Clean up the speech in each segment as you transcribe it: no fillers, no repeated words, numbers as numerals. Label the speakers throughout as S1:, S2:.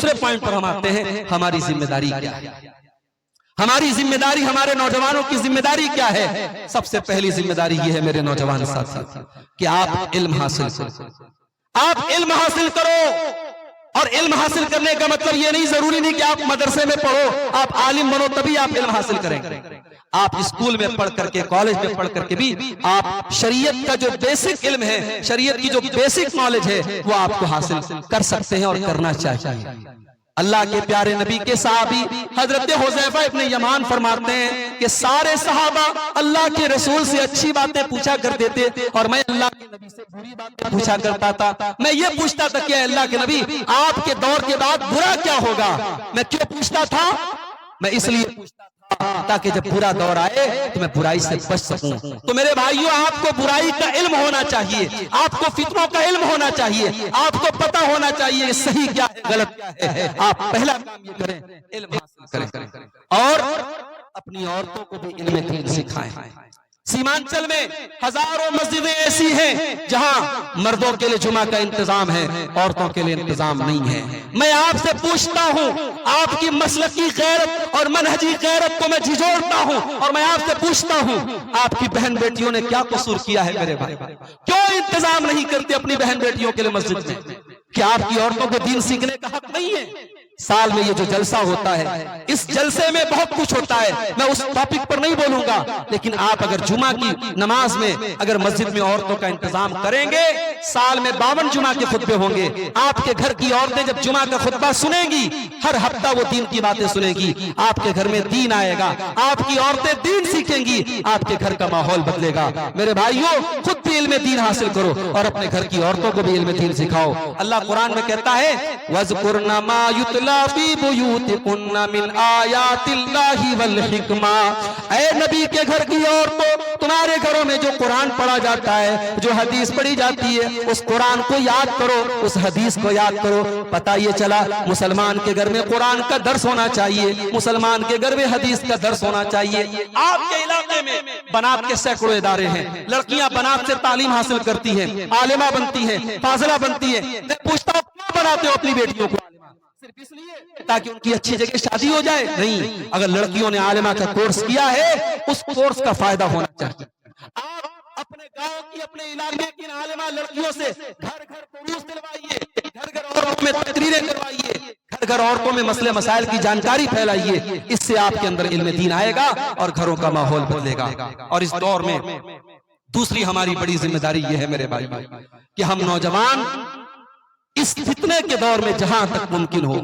S1: دوسرے پوائنٹ پر ہم آتے ہیں، ہماری ذمہ داری کیا ہے؟ ہماری ذمہ داری، ہمارے نوجوانوں کی ذمہ داری کیا ہے؟ سب سے پہلی ذمہ داری یہ ہے میرے نوجوان ساتھی کہ آپ علم حاصل کرو، آپ علم حاصل کرو۔ اور علم حاصل کرنے کا مطلب یہ نہیں، ضروری نہیں کہ آپ مدرسے میں پڑھو، آپ عالم بنو تبھی آپ علم حاصل کریں گے۔ آپ اسکول میں پڑھ کر کے، کالج میں پڑھ کر کے بھی آپ شریعت کا جو بیسک علم ہے، شریعت کی جو بیسک نالج ہے، وہ آپ کو حاصل کر سکتے ہیں اور کرنا چاہیے۔ اللہ کے پیارے نبی کے صحابی حضرت حذیفہ ابن یمان فرماتے ہیں کہ سارے صحابہ اللہ کے رسول سے اچھی باتیں پوچھا کرتے تھے اور میں اللہ کے نبی سے بری باتیں پوچھا کرتا تھا۔ میں یہ پوچھتا تھا کہ اللہ کے نبی آپ کے دور کے بعد برا کیا ہوگا؟ میں کیوں پوچھتا تھا؟ میں اس لیے پوچھتا تھا تاکہ جب برا دور آئے تو میں برائی سے بچ سکوں۔ تو میرے بھائیوں، آپ کو برائی کا علم ہونا چاہیے، آپ کو فتنوں کا علم ہونا چاہیے، آپ کو پتہ ہونا چاہیے کہ صحیح کیا ہے، غلط کیا ہے۔ آپ پہلا کام یہ کریں، علم حاصل کریں اور اپنی عورتوں کو بھی علم دین سکھائیں۔ سیمانچل میں ہزاروں مسجدیں ایسی ہیں جہاں مردوں کے لیے جمعہ کا انتظام ہے، عورتوں کے لیے انتظام نہیں ہے۔ میں آپ سے پوچھتا ہوں، آپ کی مسلکی غیرت اور منہجی غیرت کو میں جھنجھوڑتا ہوں اور میں آپ سے پوچھتا ہوں، آپ کی بہن بیٹیوں نے کیا قصور کیا ہے میرے بھائی؟ کیوں انتظام نہیں کرتے اپنی بہن بیٹیوں کے لیے مسجد میں؟ کیا آپ کی عورتوں کو دین سیکھنے کا حق نہیں ہے؟ سال میں یہ جو جلسہ ہوتا ہے، اس جلسے میں بہت کچھ ہوتا ہے، میں اس ٹاپک پر نہیں بولوں گا، لیکن آپ اگر جمعہ کی نماز میں اگر مسجد میں عورتوں کا انتظام کریں گے، سال میں 52 جمعہ کے خطبے ہوں گے، آپ کے گھر کی عورتیں جب جمعہ کا خطبہ سنیں گی، ہر ہفتہ وہ دین کی باتیں سنیں گی، آپ کے گھر میں دین آئے گا، آپ کی عورتیں دین سیکھیں گی، آپ کے گھر کا ماحول بدلے گا۔ میرے بھائیوں، خود بھی علم دین حاصل کرو اور اپنے گھر کی عورتوں کو بھی علم دین سکھاؤ۔ اللہ قرآن میں کہتا ہے وَاذْكُرْنَ مَا يُتْلَىٰ فِي بُيُوتِكُنَّ مِنْ آيَاتِ اللَّهِ وَالْحِكْمَةِ۔ اے نبی کے گھر کی عورتوں، تمہارے گھروں میں جو قرآن پڑھا جاتا ہے، جو حدیث پڑھی جاتی ہے، اس قرآن کو یاد کرو، اس حدیث کو یاد کرو۔ پتہ یہ چلا مسلمان کے گھر میں قرآن کا درس ہونا چاہیے، مسلمان کے گھر میں حدیث کا درس ہونا چاہیے۔ آپ کے علاقے میں بنات کے سینکڑوں ادارے ہیں، لڑکیاں بنات سے تعلیم حاصل کرتی ہیں، عالمہ بنتی ہیں، فاضلہ بنتی ہیں۔ میں پوچھتا ہوں کیوں بناتے ہو اپنی بیٹیوں کو؟ صرف اس لیے تاکہ ان کی اچھی جگہ شادی ہو جائے؟ نہیں، اگر لڑکیوں نے عالمہ کا کورس کیا ہے، اس کورس کا فائدہ ہونا چاہیے۔ آپ اپنے گاؤں کی، اپنے علاقے کی عالمہ لڑکیوں سے گھر گھر دروس دلوائیے، گھر گھر عورتوں میں تقریریں کروائیے، گھر گھر عورتوں میں مسئلے مسائل کی جانکاری پھیلائیے۔ اس سے آپ کے اندر علم دین آئے گا اور گھروں کا ماحول بدلے گا۔ اور اس دور میں دوسری ہماری بڑی ذمہ داری یہ ہے میرے بھائی کہ ہم نوجوان اس فتنے کے دور میں جہاں تک ممکن ہو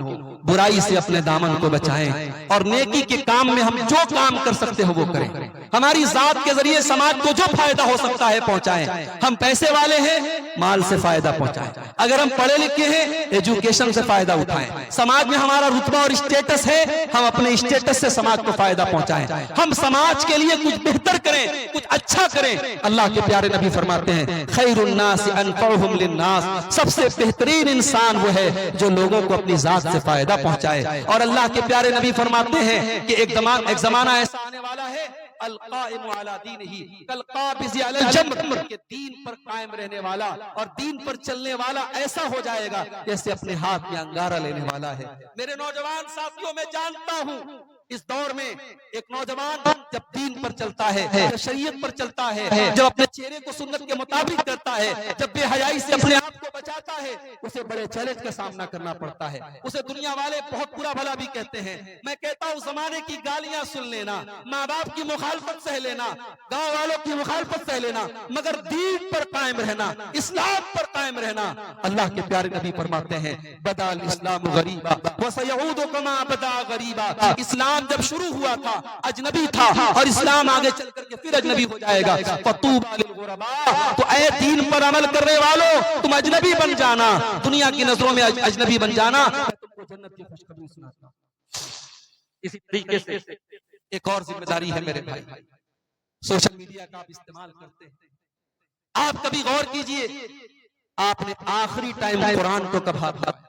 S1: برائی سے اپنے دامن کو بچائیں اور نیکی کے کام میں ہم جو کام کر سکتے ہو وہ کریں۔ ہماری ذات کے ذریعے سماج کو جو فائدہ ہو سکتا ہے پہنچائیں۔ ہم پیسے والے ہیں، مال سے فائدہ پہنچائیں۔ اگر ہم پڑھے لکھے ہیں، ایجوکیشن سے فائدہ اٹھائیں۔ سماج میں ہمارا رتبہ اور اسٹیٹس ہے، ہم اپنے اسٹیٹس سے سماج کو فائدہ پہنچائیں۔ ہم سماج کے لیے کچھ بہتر کریں، کچھ اچھا کریں۔ اللہ کے پیارے نبی فرماتے ہیں خیر الناس انفعهم للناس، سب سے بہترین انسان وہ ہے جو لوگوں کو اپنی ذات سے فائدہ پہنچائے۔ اور اللہ کے پیارے نبی فرماتے ہیں کہ ایک زمانہ ایسا آنے والا ہے القائم علی دینہ کالقابض علی الجمر، کہ دین پر قائم رہنے والا اور دین پر چلنے والا ایسا ہو جائے گا جیسے اپنے ہاتھ میں انگارہ لینے والا ہے۔ میرے نوجوان ساتھیوں، میں جانتا ہوں اس دور میں ایک نوجوان جب دین پر چلتا ہے، جب شریعت پر چلتا ہے، جب اپنے چہرے کو سنت کے مطابق کرتا ہے، جب بے حیائی سے اپنے آپ کو بچاتا ہے، اسے بڑے چیلنج کا سامنا کرنا پڑتا ہے۔ اسے دنیا والے بہت برا بھلا بھی کہتے ہیں۔ میں کہتا ہوں زمانے کی گالیاں سن لینا، ماں باپ کی مخالفت سہ لینا، گاؤں والوں کی مخالفت سہ لینا، مگر دین پر قائم رہنا، اسلام پر قائم رہنا۔ اللہ کے پیارے نبی فرماتے ہیں بدا الاسلام غریبا وسیعود کما بدا غریبا۔ اسلام جب شروع ہوا تھا اجنبی تھا اور اسلام آگے چل کر کے پھر اجنبی ہو جائے گا۔ فطوبی للغرباء، تو اے دین پر عمل کرنے والوں، تم اجنبی بن جانا، دنیا کی نظروں میں اجنبی بن جانا، میں تم کو جنت کی خوشخبری سناتا ہوں۔ اسی طریقے سے ایک اور ذمہ داری ہے میرے بھائی، سوشل میڈیا کا آپ استعمال کرتے ہیں، آپ کبھی غور کیجئے آپ نے آخری ٹائم قرآن کو کب ہاتھ لگایا؟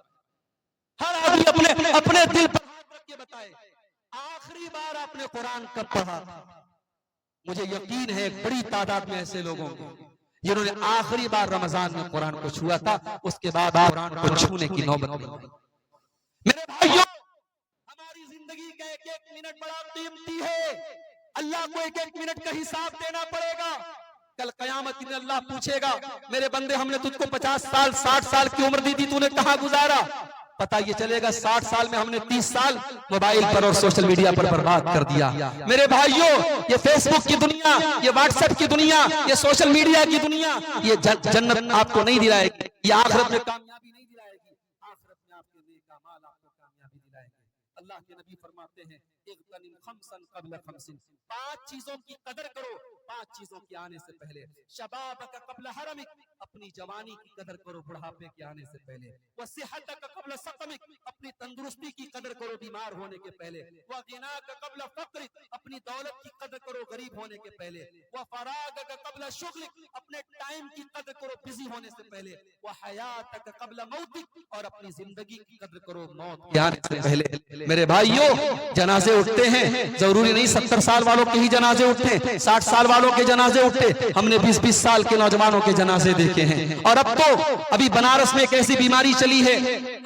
S1: ہر آدمی اپنے دل پر ہاتھ رکھ کے بتائے آخری بار آپ نے قرآن کب پڑھا تھا؟ مجھے یقین ہے ایک بڑی تعداد میں ایسے لوگوں کو جنہوں نے آخری بار رمضان میں قرآن کو چھوا تھا، اس کے بعد قرآن کو چھونے کی نوبت نہیں۔ میرے بھائیوں ہماری زندگی کا ایک ایک منٹ بڑا قیمتی ہے، اللہ کو ایک ایک منٹ کا حساب دینا پڑے گا. کل قیامت میں اللہ پوچھے گا میرے بندے ہم نے تجھ کو 50 سال 60 سال کی عمر دی تھی، تو نے کہاں گزارا؟ پتہ یہ چلے گا 60 سال میں ہم نے 30 سال موبائل پر اور سوشل میڈیا پر برباد کر دیا. میرے بھائیوں یہ فیس بک کی دنیا، یہ واٹس ایپ کی دنیا، یہ سوشل میڈیا کی دنیا، یہ جنت آپ کو نہیں دلائے گی، یہ آخرت میں کامیابی نہیں دلائے گی. آخرت میں آپ کے نیک اعمال آپ کو کامیابی دلائے گی. اللہ کے نبی فرماتے ہیں اغتنم خمسا قبل خمس، 5 چیزوں کی قدر کرو 5 چیزوں کے آنے سے پہلے. شبابک قبل حرمک، اپنی جوانی کی قدر کرو بڑھاپے کے آنے سے پہلے. وصحتک قبل سقمک، اپنی تندرستی کی قدر کرو بیمار ہونے کے پہلے. وغناک قبل فقرک، اپنی دولت کی قدر کرو غریب ہونے کے پہلے. وفراغک قبل شغلک، اپنے ٹائم کی قدر کرو بزی ہونے سے پہلے. وحیاتک قبل موتک، اور اپنی زندگی کی قدر کرو موت کے آنے سے پہلے. میرے بھائیوں جنازے اٹھتے ہیں، ضروری نہیں 70 سال والوں کے ہی جنازے اٹھتے، 60 سال والوں کے جنازے اٹھتے. ہم نے 20-20 سال کے نوجوانوں کے جنازے دیکھے ہیں. اور اب تو ابھی بنارس میں ایک ایسی بیماری چلی ہے،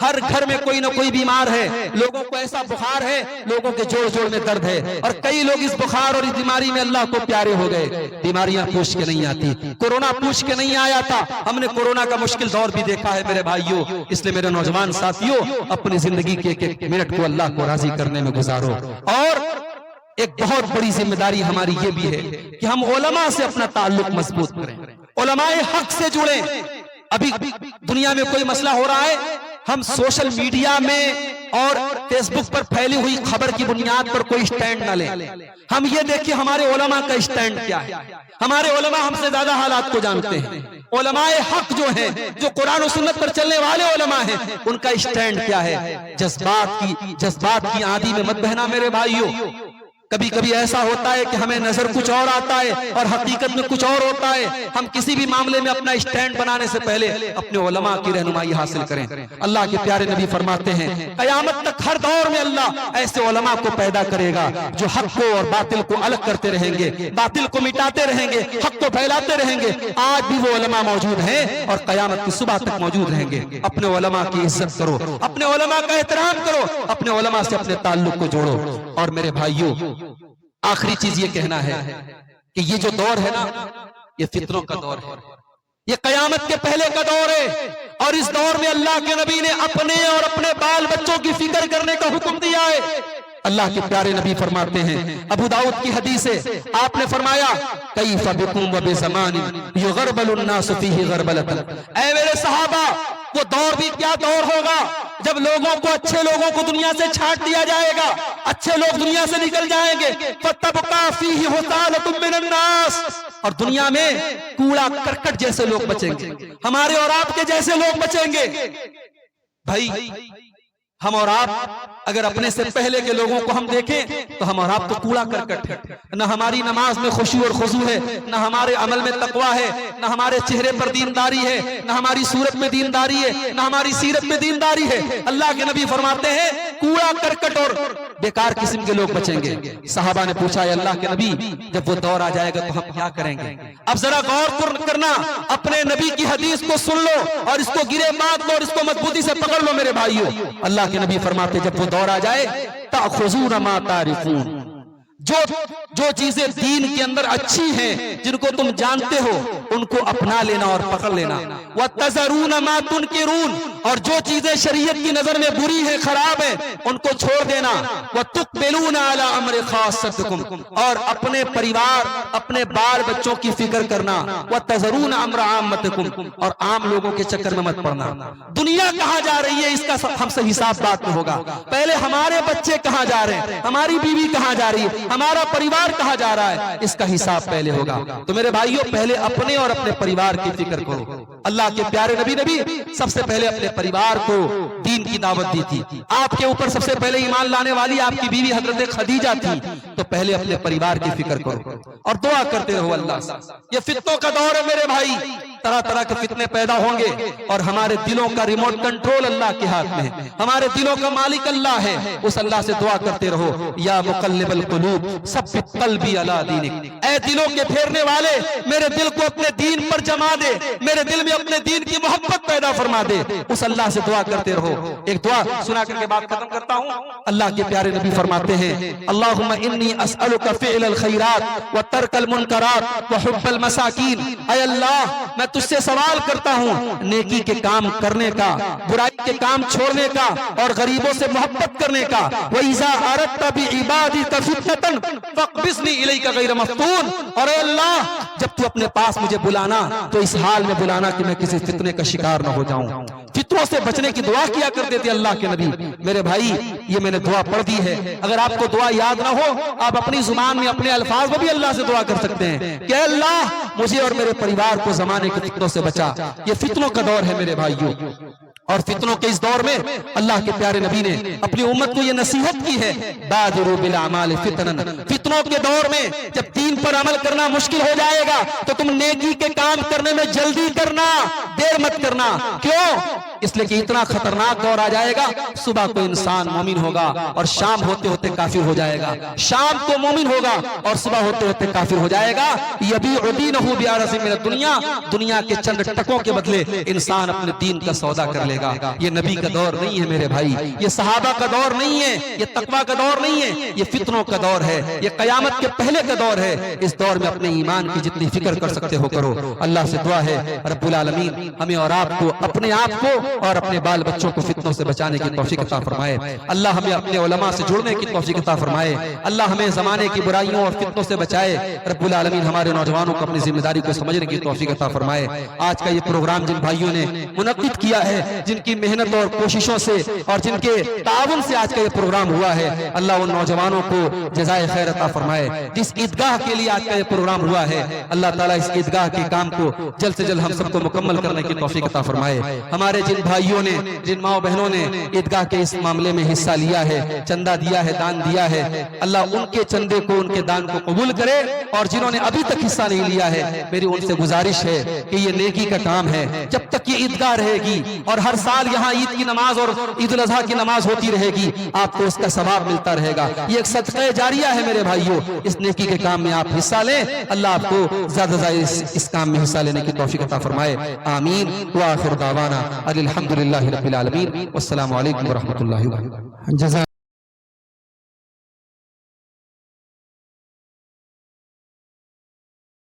S1: ہر گھر میں کوئی نہ کوئی بیمار ہے. لوگوں کو ایسا بخار ہے، لوگوں کے جوڑ جوڑ میں درد ہے، اور کئی لوگ اس بخار اور اس بیماری میں اللہ کو پیارے ہو گئے. بیماریاں پوچھ کے نہیں آتی، کورونا پوچھ کے نہیں آیا تھا. ہم نے کورونا کا مشکل دور بھی دیکھا ہے میرے بھائیوں. اس لیے میرے نوجوان ساتھیوں اپنی زندگی کے ایک منٹ کو اللہ کو راضی کرنے میں گزارو. اور ایک بہت بڑی ذمہ داری ہماری یہ بھی ہے کہ ہم علماء سے اپنا تعلق مضبوط کریں، علماء حق سے جڑیں. ابھی دنیا میں کوئی مسئلہ ہو رہا ہے، ہم سوشل میڈیا میں اور فیس بک پر پھیلی ہوئی خبر کی بنیاد پر کوئی سٹینڈ نہ لیں. ہم یہ دیکھیں ہمارے علماء کا سٹینڈ کیا ہے. ہمارے علماء ہم سے زیادہ حالات کو جانتے ہیں. علماء حق جو ہیں، جو قرآن و سنت پر چلنے والے علماء ہیں، ان کا سٹینڈ کیا ہے. جذبات کی آندھی میں مت بہنا میرے بھائیوں. کبھی کبھی ایسا ہوتا ہے کہ ہمیں نظر کچھ اور آتا ہے اور حقیقت میں کچھ اور ہوتا ہے. ہم کسی بھی معاملے میں اپنا سٹینڈ بنانے سے پہلے اپنے علماء کی رہنمائی حاصل کریں. اللہ کے پیارے نبی فرماتے ہیں قیامت تک ہر دور میں اللہ ایسے علماء کو پیدا کرے گا جو حق کو اور باطل کو الگ کرتے رہیں گے، باطل کو مٹاتے رہیں گے، حق کو پھیلاتے رہیں گے. آج بھی وہ علماء موجود ہیں اور قیامت کی صبح تک موجود رہیں گے. اپنے علماء کی عزت کرو، اپنے علماء کا احترام کرو، اپنے علماء سے اپنے تعلق کو جوڑو. اور میرے بھائیوں آخری چیز یہ کہنا ہے کہ یہ جو دور ہے نا، یہ فتنوں کا دور ہے، یہ قیامت کے پہلے کا دور ہے. اور اس دور میں اللہ کے نبی نے اپنے اور اپنے بال بچوں کی فکر کرنے کا حکم دیا ہے. اللہ کے پیارے نبی فرماتے ہیں، ابو داؤد کی حدیث ہے، آپ نے فرمایا کیف بکم وبزمان یغربل الناس فیہ غربلۃ. اے میرے صحابہ وہ دور بھی کیا دور ہوگا جب لوگوں کو، اچھے لوگوں کو دنیا سے چھانٹ دیا جائے گا، اچھے لوگ دنیا سے نکل جائیں گے. فتبقى فیہ حثالۃ من الناس، اور دنیا میں کوڑا کرکٹ جیسے لوگ بچیں گے، ہمارے اور آپ کے جیسے لوگ بچیں گے. بھائی ہم اور آپ اگر اپنے سے پہلے کے لوگوں کو ہم دیکھیں تو ہم اور آپ تو کوڑا کرکٹ ہے. نہ ہماری نماز میں خشوع اور خضوع ہے، نہ ہمارے عمل میں تقویٰ ہے، نہ ہمارے چہرے پر دینداری ہے، نہ ہماری صورت میں دینداری ہے، نہ ہماری سیرت میں دینداری ہے. اللہ کے نبی فرماتے ہیں کوڑا کرکٹ اور بیکار قسم کے لوگ بچیں گے. صحابہ نے پوچھا اے اللہ کے نبی جب وہ دور آ جائے گا تو ہم کیا کریں گے؟ اب ذرا غور کرنا، اپنے نبی کی حدیث کو سن لو اور اس کو گرے باندھ لو اور اس کو مضبوطی سے پکڑ لو میرے بھائیوں. اللہ کے نبی فرماتے جب وہ دور آ جائے تأخذون ما تعرفون، جو چیزیں دین کے اندر اچھی ہیں جن کو تم جانتے ہو ان کو اپنا لینا اور پکڑ لینا. وَتَذَرُونَ مَا تُنْكِرُونَ، اور جو چیزیں شریعت کی نظر میں بری ہیں، خراب ہیں، ان کو چھوڑ دینا. وَتُقْبِلُونَ عَلَىٰ أَمْرِ خَاصَّتِكُمْ، اور اپنے پریوار، اپنے بال بچوں کی فکر کرنا. وَتَذَرُونَ أَمْرَ عَامَّتِكُمْ، اور عام لوگوں کے چکر میں مت پڑنا. دنیا کہاں جا رہی ہے اس کا ہم سے حساب بات میں ہوگا. پہلے ہمارے بچے کہاں جا رہے ہیں، ہماری بیوی کہاں جا رہی ہے، ہمارا پریوار کہاں جا رہا ہے، اس کا حساب پہلے ہوگا. تو میرے بھائیوں پہلے اپنے اور اپنے پریوار کی فکر کرو. اللہ کے پیارے نبی سب سے پہلے اپنے پریوار کو دین کی دعوت دی تھی. آپ کے اوپر سب سے پہلے ایمان لانے والی آپ کی بیوی حضرت خدیجہ تھی. تو پہلے اپنے پریوار کی فکر کرو اور دعا کرتے رہو اللہ سے. یہ فتنوں کا دور ہے میرے بھائی، طرح طرح کے فتنے پیدا ہوں گے، اور ہمارے دلوں کا ریموٹ کنٹرول اللہ کے ہاتھ میں ہے، ہمارے دلوں کا مالک اللہ ہے۔ اس اللہ سے دعا کرتے رہو، یا مقلب القلوب ثبت قلبی علی دینک، اے دلوں کے پھیرنے والے میرے دل کو اپنے دین پر جما دے، میرے دل میں اپنے دین کی محبت پیدا فرما دے۔ اس اللہ سے دعا کرتے رہو۔ ایک دعا سنا کر کے بات ختم کرتا ہوں۔ اللہ کے پیارے نبی فرماتے ہیں، اللہم انی اسألک فعل الخیرات وترک المنکرات وحب المساکین، اے اللہ میں تجھ سے سوال کرتا ہوں نیکی کے کام کرنے کا، برائی کے کام چھوڑنے کا، اور غریبوں سے محبت کرنے کا۔ وَإِذَا أَرَدْتَ بِعِبَادِكَ فِتْنَةً فَاقْبِضْنِي إِلَيْكَ غَيْرَ مَفْتُونٍ، اور اے اللہ جب تو اپنے پاس مجھے بلانا تو اس حال میں بلانا کہ میں کسی فتنے کا شکار نہ ہو جاؤں۔ فتنوں سے بچنے کی دعا کیا کرتے تھے اللہ کے نبی۔ میرے بھائی یہ میں نے دعا پڑھ دی ہے، اگر آپ کو دعا یاد نہ ہو آپ اپنی زبان میں اپنے الفاظ میں بھی اللہ سے دعا کر سکتے ہیں کہ اے اللہ مجھے اور میرے پریوار کو زمانے کے فتنوں سے بچا۔ یہ فتنوں کا دور ہے میرے بھائیوں، اور فتنوں کے اس دور میں اللہ کے پیارے نبی نے اپنی امت کو یہ نصیحت کی ہے، بادروا بالاعمال فتنا، فتنوں کے دور میں جب دین پر عمل کرنا مشکل ہو جائے گا تو تم نیکی کے کام کرنے میں جلدی کرنا، دیر مت کرنا۔ کیوں؟ اس لیے کہ اتنا خطرناک دور آ جائے گا، صبح کو انسان مومن ہوگا اور شام ہوتے ہوتے کافر ہو جائے گا، شام کو مومن ہوگا اور صبح ہوتے ہوتے کافر ہو جائے گا۔ یبیع دینہ بعرض من الدنیا، دنیا کے چند ٹکوں کے بدلے انسان اپنے دین کا سودا کر لے گا۔ یہ نبی کا دور نہیں ہے میرے بھائی، یہ صحابہ کا دور نہیں ہے، یہ تقویٰ کا دور نہیں ہے، یہ فتنوں کا دور ہے، یہ قیامت کے پہلے کا دور ہے۔ اس دور میں اپنے ایمان کی جتنی فکر کر سکتے ہو کرو۔ اللہ سے دعا ہے رب العالمین ہمیں اور آپ کو، اپنے آپ کو اور اپنے بال بچوں کو فتنوں سے بچانے کی توفیق عطا فرمائے۔ اللہ ہمیں اپنے علماء سے جڑنے کی توفیق عطا فرمائے۔ اللہ ہمیں زمانے کی برائیوں اور فتنوں سے بچائے۔ رب العالمین ہمارے نوجوانوں کو اپنی ذمہ داری کو سمجھنے کی توفیق عطا فرمائے۔ آج کا یہ پروگرام جن بھائیوں نے منعقد کیا ہے، جن کی محنت اور کوششوں سے اور جن کے تعاون سے آج کا یہ پروگرام ہوا ہے، اللہ ان نوجوانوں کو جزائے خیر عطا فرمائے۔ جس عیدگاہ کے لیے آج کا یہ پروگرام ہوا ہے، اللہ تعالیٰ اس عیدگاہ کے کام کو جلد سے جلد ہم سب کو مکمل کرنے کی توفیق عطا فرمائے۔ ہمارے جن بھائیوں نے، جن ماں بہنوں نے عیدگاہ کے اس معاملے میں حصہ لیا ہے، چندہ دیا ہے، دان دیا ہے، اللہ ان کے چندے کو، ان کے دان کو قبول کرے، اور جنہوں نے ابھی تک حصہ نہیں لیا ہے میری ان سے گزارش ہے کہ یہ نیکی کا کام ہے، جب تک یہ عیدگاہ رہے گی اور ہر سال یہاں عید کی نماز اور عید الاضحیٰ کی نماز ہوتی رہے گی، آپ کو اس کا ثواب ملتا رہے گا۔ یہ ایک صدقہ جاریہ ہے میرے بھائیوں، اس نیکی کے کام میں آپ حصہ لیں، اللہ آپ کو زیادہ زیادہ اس کام میں حصہ لینے کی توفیق عطا فرمائے۔ آمین وآخر دعوانا الحمدللہ رب العالمین، والسلام علیکم ورحمۃ اللہ وبرکاتہ۔